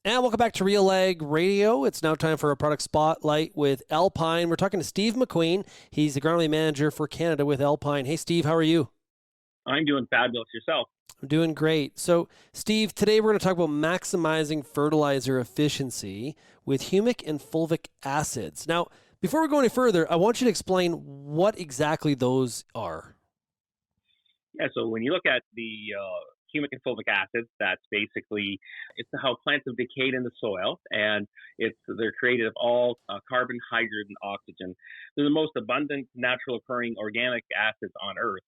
And welcome back to RealAg Radio. It's now time for a product spotlight with ALPINE. We're talking to Steve McQueen. He's the Agronomy Manager for Canada with ALPINE. Hey, Steve, how are you? I'm doing fabulous. Yourself? I'm doing great. So, Steve, today we're going to talk about maximizing fertilizer efficiency with humic and fulvic acids. Now, before we go any further, I want you to explain what exactly those are. Yeah, so when you look at the humic and fulvic acids, that's basically it's how plants have decayed in the soil, and they're created of all carbon, hydrogen, and oxygen. They're the most abundant, natural occurring organic acids on Earth.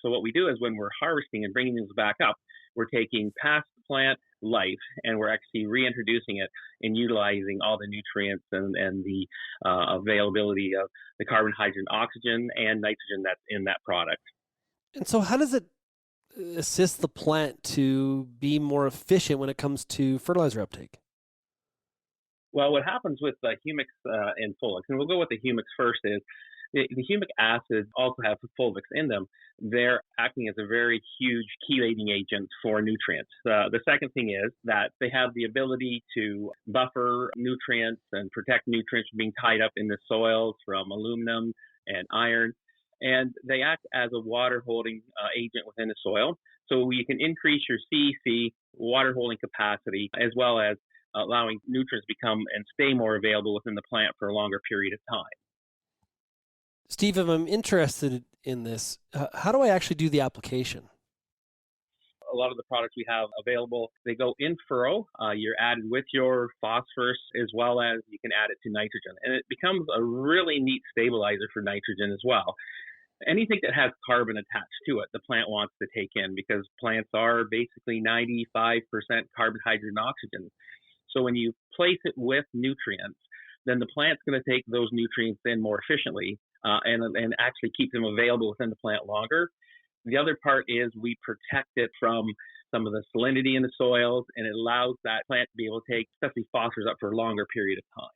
So what we do is when we're harvesting and bringing these back up, we're taking past plant life and we're actually reintroducing it and utilizing all the nutrients and the availability of the carbon, hydrogen, oxygen, and nitrogen that's in that product. And so how does it assist the plant to be more efficient when it comes to fertilizer uptake? Well, what happens with the humics and fulvics, and we'll go with the humics first, is the humic acids also have fulvics in them. They're acting as a very huge chelating agent for nutrients. The second thing is that they have the ability to buffer nutrients and protect nutrients from being tied up in the soils from aluminum and iron. And they act as a water holding agent within the soil. So you can increase your CEC water holding capacity, as well as allowing nutrients to become and stay more available within the plant for a longer period of time. Steve, if I'm interested in this, how do I actually do the application? A lot of the products we have available, they go in furrow. You're added with your phosphorus, as well as you can add it to nitrogen. And it becomes a really neat stabilizer for nitrogen as well. Anything that has carbon attached to it, the plant wants to take in, because plants are basically 95% carbon, hydrogen, and oxygen. So when you place it with nutrients, then the plant's going to take those nutrients in more efficiently and actually keep them available within the plant longer. The other part is we protect it from some of the salinity in the soils, and it allows that plant to be able to take, especially phosphorus, up for a longer period of time.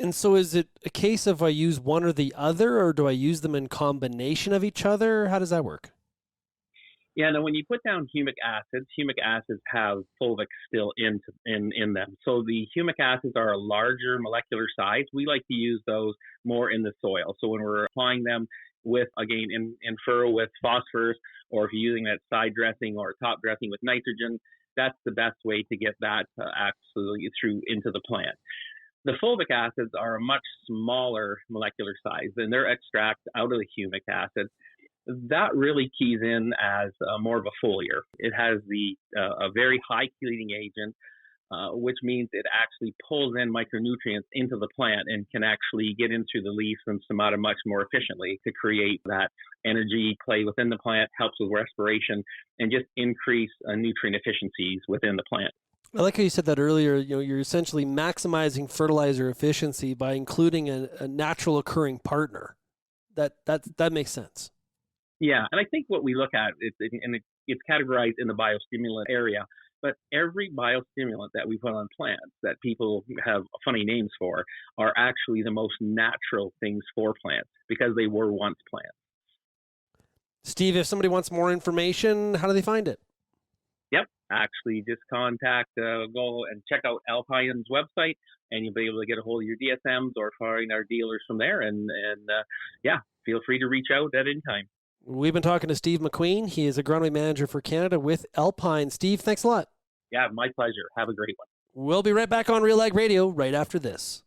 And so is it a case of I use one or the other, or do I use them in combination of each other? How does that work? Yeah, now when you put down humic acids have fulvic still in them. So the humic acids are a larger molecular size. We like to use those more in the soil. So when we're applying them with, again, in furrow with phosphorus, or if you're using that side dressing or top dressing with nitrogen, that's the best way to get that absolutely through into the plant. The fulvic acids are a much smaller molecular size, and they're extract out of the humic acid. That really keys in as more of a foliar. It has a very high chelating agent, which means it actually pulls in micronutrients into the plant and can actually get into the leaves and stomata much more efficiently to create that energy play within the plant, helps with respiration, and just increase nutrient efficiencies within the plant. I like how you said that earlier. You're essentially maximizing fertilizer efficiency by including a natural occurring partner. That makes sense. Yeah, and I think what we look at, it's categorized in the biostimulant area, but every biostimulant that we put on plants that people have funny names for are actually the most natural things for plants, because they were once plants. Steve, if somebody wants more information, how do they find it? Yep, actually just go and check out ALPINE's website, and you'll be able to get a hold of your DSMs or find our dealers from there. And feel free to reach out at any time. We've been talking to Steve McQueen. He is Agronomy Manager for Canada with ALPINE. Steve, thanks a lot. Yeah, my pleasure. Have a great one. We'll be right back on RealAg Radio right after this.